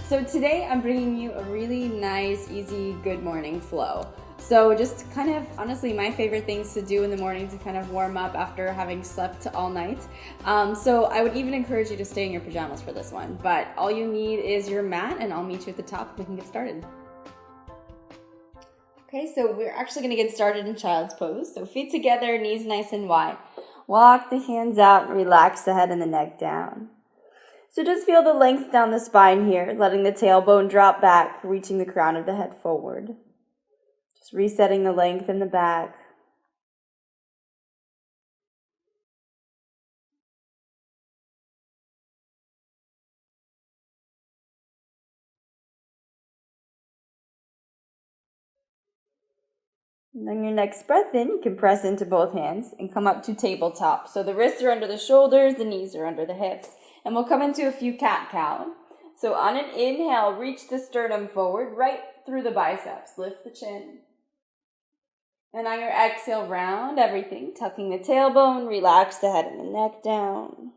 So today I'm bringing you a really nice, easy, good morning flow. So just kind of, honestly, my favorite things to do in the morning to kind of warm up after having slept all night. So I would even encourage you to stay in your pajamas for this one. But all you need is your mat, and I'll meet you at the top and we can get started. Okay, so we're actually going to get started in child's pose. So feet together, knees nice and wide. Walk the hands out and relax the head and the neck down. So just feel the length down the spine here, letting the tailbone drop back, reaching the crown of the head forward. Just resetting the length in the back. And then your next breath in, you can press into both hands and come up to tabletop. So the wrists are under the shoulders, the knees are under the hips. And we'll come into a few cat-cow. So on an inhale, reach the sternum forward, right through the biceps. Lift the chin. And on your exhale, round everything, tucking the tailbone, relax the head and the neck down.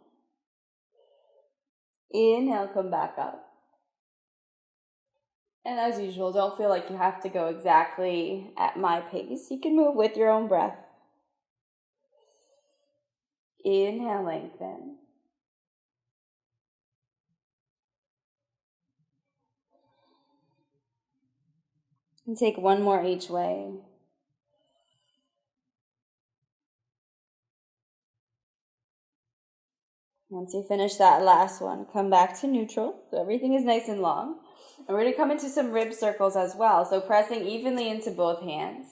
Inhale, come back up. And as usual, don't feel like you have to go exactly at my pace. You can move with your own breath. Inhale, lengthen. And take one more each way. Once you finish that last one, come back to neutral. So everything is nice and long. And we're going to come into some rib circles as well. So pressing evenly into both hands.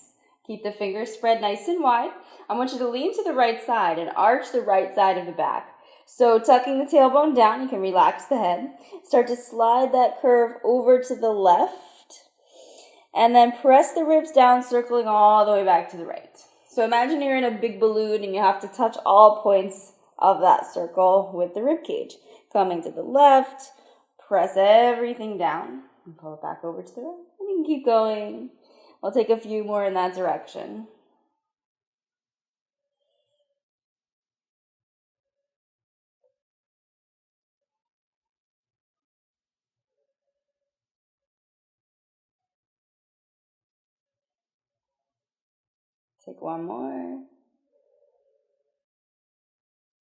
Keep the fingers spread nice and wide. I want you to lean to the right side and arch the right side of the back. So tucking the tailbone down, you can relax the head. Start to slide that curve over to the left. And then press the ribs down, circling all the way back to the right. So imagine you're in a big balloon and you have to touch all points of that circle with the rib cage. Coming to the left, press everything down and pull it back over to the right. And you can keep going. I'll take a few more in that direction. Take one more.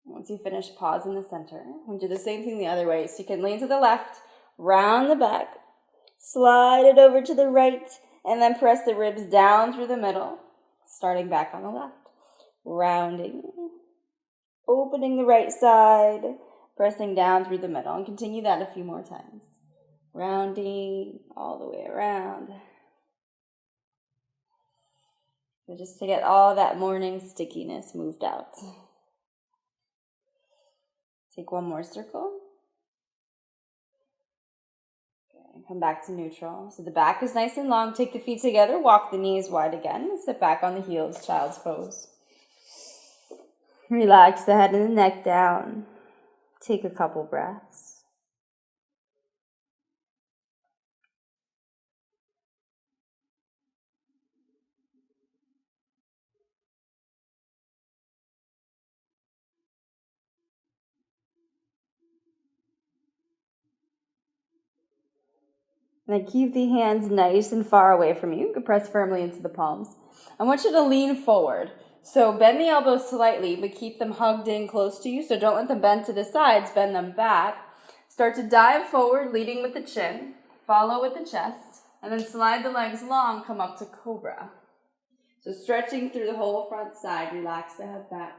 Once you finish, pause in the center. We'll do the same thing the other way. So you can lean to the left, round the back, slide it over to the right, and then press the ribs down through the middle, starting back on the left. Rounding, opening the right side, pressing down through the middle, and continue that a few more times. Rounding all the way around. So just to get all that morning stickiness moved out. Take one more circle. Okay, come back to neutral. So the back is nice and long. Take the feet together, walk the knees wide again. Sit back on the heels, child's pose. Relax the head and the neck down. Take a couple breaths. Now keep the hands nice and far away from you. You can press firmly into the palms. I want you to lean forward. So bend the elbows slightly, but keep them hugged in close to you. So don't let them bend to the sides, bend them back. Start to dive forward, leading with the chin. Follow with the chest. And then slide the legs long, come up to cobra. So stretching through the whole front side, relax the head back.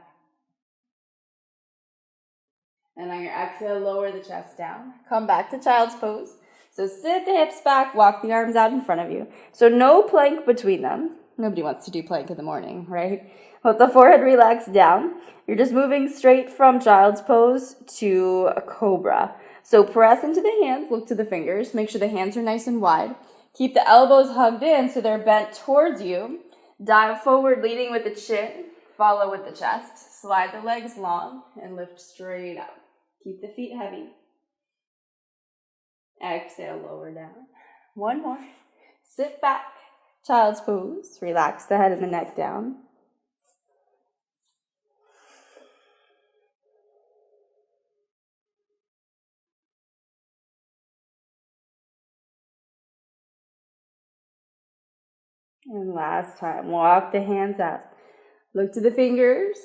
And on your exhale, lower the chest down. Come back to child's pose. So sit the hips back, walk the arms out in front of you. So no plank between them. Nobody wants to do plank in the morning, right? Let the forehead relax down. You're just moving straight from child's pose to a cobra. So press into the hands, look to the fingers. Make sure the hands are nice and wide. Keep the elbows hugged in so they're bent towards you. Dive forward, leading with the chin. Follow with the chest. Slide the legs long and lift straight up. Keep the feet heavy. Exhale, lower down. One more. Sit back. Child's pose. Relax the head and the neck down. And last time, walk the hands up. Look to the fingers.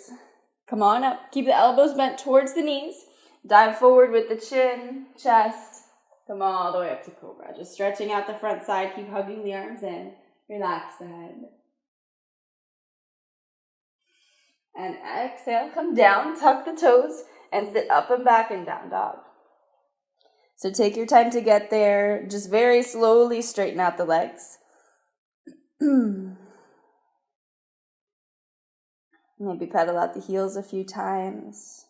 Come on up. Keep the elbows bent towards the knees. Dive forward with the chin, chest. Come all the way up to cobra. Just stretching out the front side. Keep hugging the arms in. Relax the head. And exhale, come down, tuck the toes, and sit up and back in down dog. So take your time to get there. Just very slowly straighten out the legs. Maybe pedal out the heels a few times.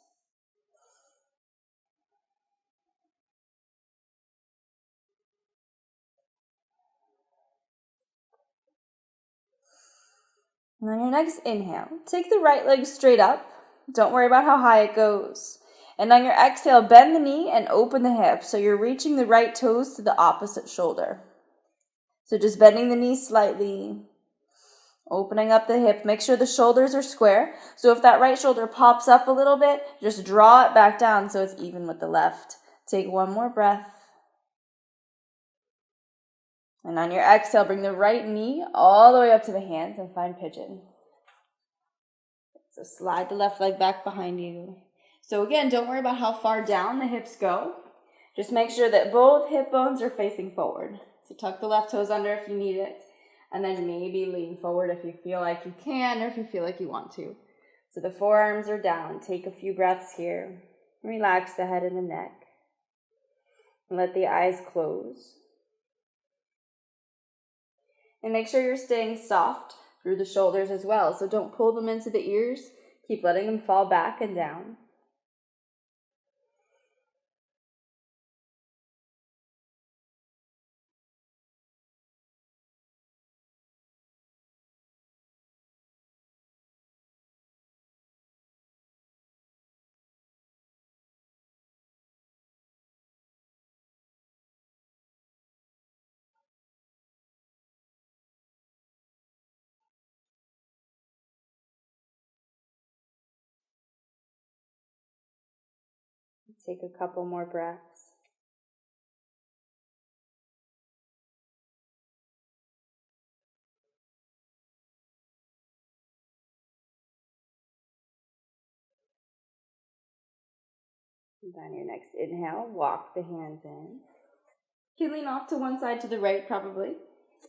And on your next inhale, take the right leg straight up. Don't worry about how high it goes. And on your exhale, bend the knee and open the hip. So you're reaching the right toes to the opposite shoulder. So just bending the knee slightly. Opening up the hip. Make sure the shoulders are square. So if that right shoulder pops up a little bit, just draw it back down so it's even with the left. Take one more breath. And on your exhale, bring the right knee all the way up to the hands and find pigeon. So slide the left leg back behind you. So again, don't worry about how far down the hips go. Just make sure that both hip bones are facing forward. So tuck the left toes under if you need it. And then maybe lean forward if you feel like you can or if you feel like you want to. So the forearms are down. Take a few breaths here. Relax the head and the neck. And let the eyes close. And make sure you're staying soft through the shoulders as well. So don't pull them into the ears. Keep letting them fall back and down. Take a couple more breaths. And on your next inhale, walk the hands in. You can lean off to one side to the right probably,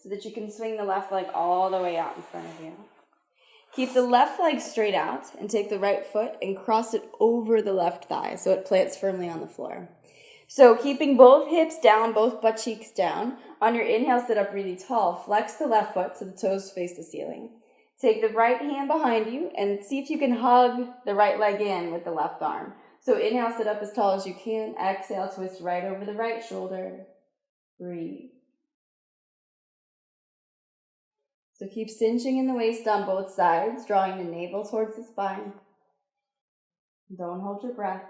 so that you can swing the left leg all the way out in front of you. Keep the left leg straight out and take the right foot and cross it over the left thigh so it plants firmly on the floor. So keeping both hips down, both butt cheeks down. On your inhale, sit up really tall. Flex the left foot so the toes face the ceiling. Take the right hand behind you and see if you can hug the right leg in with the left arm. So inhale, sit up as tall as you can. Exhale, twist right over the right shoulder. Breathe. So keep cinching in the waist on both sides, drawing the navel towards the spine. Don't hold your breath.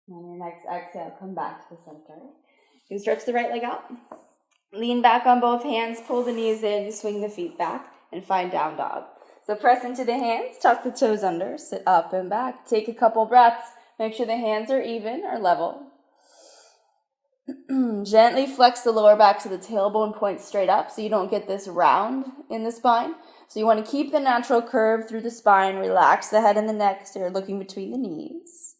On your next exhale, come back to the center. You can stretch the right leg out. Lean back on both hands, pull the knees in, swing the feet back, and find down dog. So press into the hands, tuck the toes under, sit up and back. Take a couple breaths. Make sure the hands are even or level. Gently flex the lower back so the tailbone points straight up so you don't get this round in the spine. So you want to keep the natural curve through the spine. Relax the head and the neck so you're looking between the knees.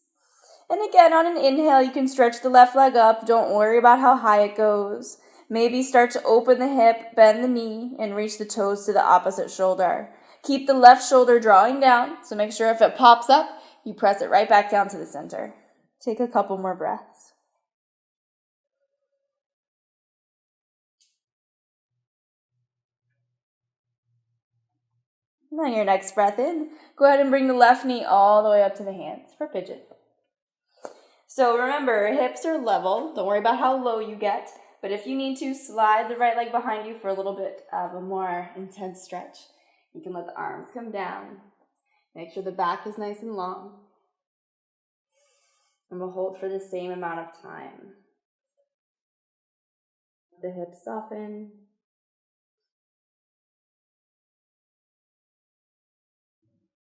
And again, on an inhale, you can stretch the left leg up. Don't worry about how high it goes. Maybe start to open the hip, bend the knee, and reach the toes to the opposite shoulder. Keep the left shoulder drawing down, so make sure if it pops up, you press it right back down to the center. Take a couple more breaths. And on your next breath in, go ahead and bring the left knee all the way up to the hands for pigeon. So remember, hips are level. Don't worry about how low you get. But if you need to, slide the right leg behind you for a little bit of a more intense stretch. You can let the arms come down. Make sure the back is nice and long. And we'll hold for the same amount of time. The hips soften.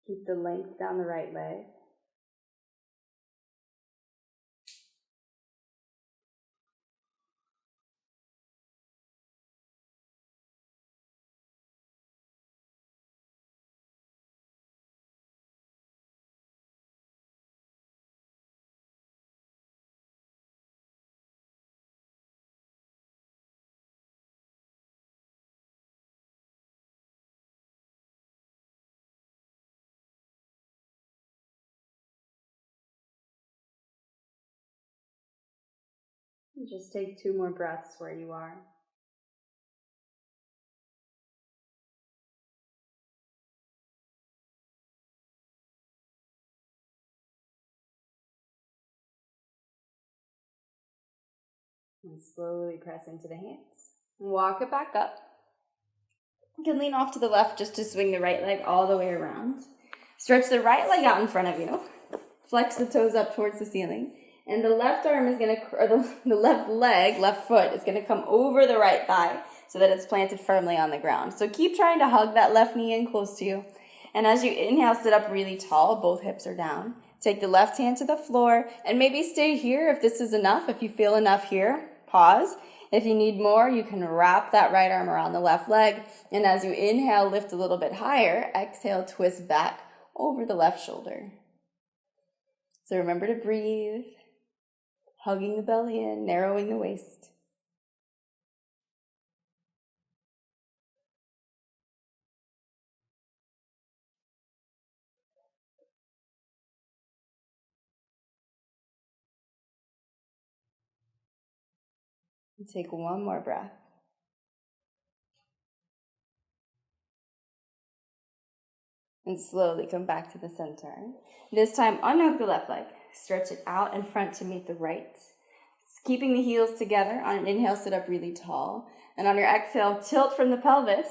Keep the length down the right leg. And just take 2 more breaths where you are. And slowly press into the hands. Walk it back up. You can lean off to the left just to swing the right leg all the way around. Stretch the right leg out in front of you. Flex the toes up towards the ceiling. And the left arm is going to, or the left leg, left foot is going to come over the right thigh so that it's planted firmly on the ground. So keep trying to hug that left knee in close to you. And as you inhale, sit up really tall. Both hips are down. Take the left hand to the floor and maybe stay here if this is enough. If you feel enough here, pause. If you need more, you can wrap that right arm around the left leg. And as you inhale, lift a little bit higher. Exhale, twist back over the left shoulder. So remember to breathe, hugging the belly in, narrowing the waist. And take 1 more breath. And slowly come back to the center. This time, unhook the left leg. Stretch it out in front to meet the right. Keeping the heels together. On an inhale, sit up really tall. And on your exhale, tilt from the pelvis.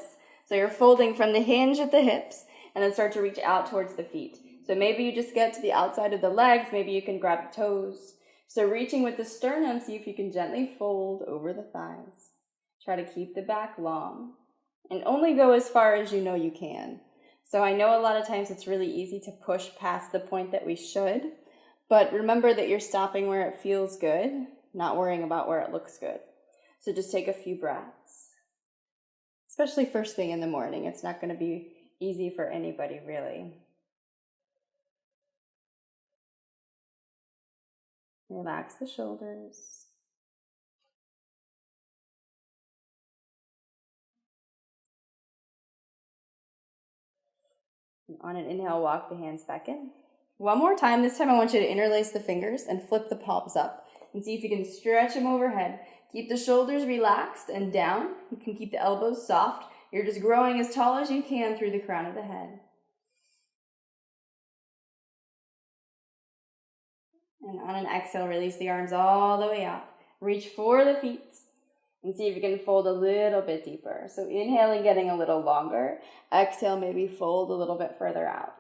So you're folding from the hinge at the hips. And then start to reach out towards the feet. So maybe you just get to the outside of the legs. Maybe you can grab the toes. So reaching with the sternum, see if you can gently fold over the thighs. Try to keep the back long. And only go as far as you know you can. So I know a lot of times it's really easy to push past the point that we should, but remember that you're stopping where it feels good, not worrying about where it looks good. So just take a few breaths, especially first thing in the morning. It's not going to be easy for anybody, really. Relax the shoulders. And on an inhale, walk the hands back in. 1 more time. This time I want you to interlace the fingers and flip the palms up and see if you can stretch them overhead. Keep the shoulders relaxed and down. You can keep the elbows soft. You're just growing as tall as you can through the crown of the head. And on an exhale, release the arms all the way out. Reach for the feet and see if you can fold a little bit deeper. So inhaling, getting a little longer. Exhale, maybe fold a little bit further out.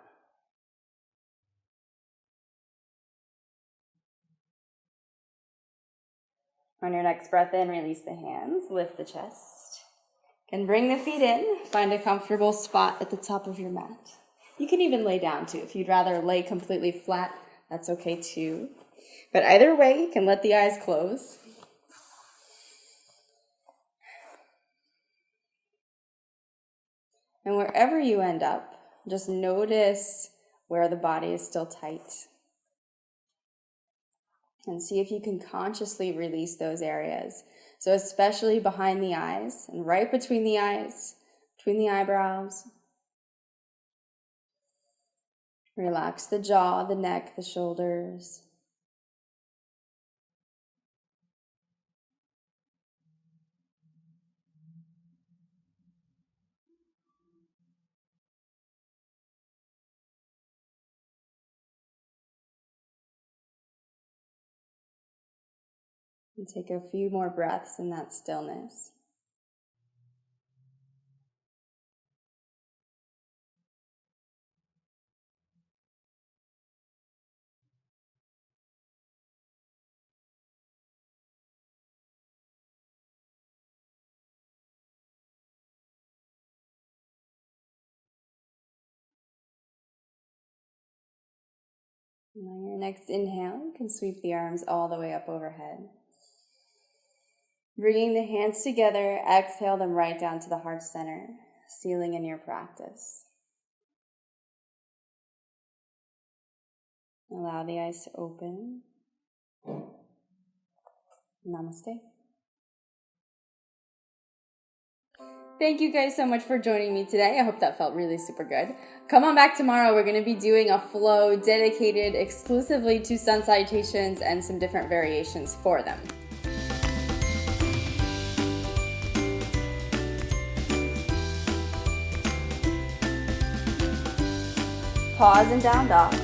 On your next breath in, release the hands, lift the chest. And bring the feet in. Find a comfortable spot at the top of your mat. You can even lay down too. If you'd rather lay completely flat, that's okay too. But either way, you can let the eyes close. And wherever you end up, just notice where the body is still tight. And see if you can consciously release those areas. So especially behind the eyes and right between the eyes, between the eyebrows. Relax the jaw, the neck, the shoulders. And take a few more breaths in that stillness. And on your next inhale, you can sweep the arms all the way up overhead. Bringing the hands together, exhale them right down to the heart center, sealing in your practice. Allow the eyes to open. Namaste. Thank you guys so much for joining me today. I hope that felt really super good. Come on back tomorrow. We're going to be doing a flow dedicated exclusively to sun salutations and some different variations for them. Pause and down dog.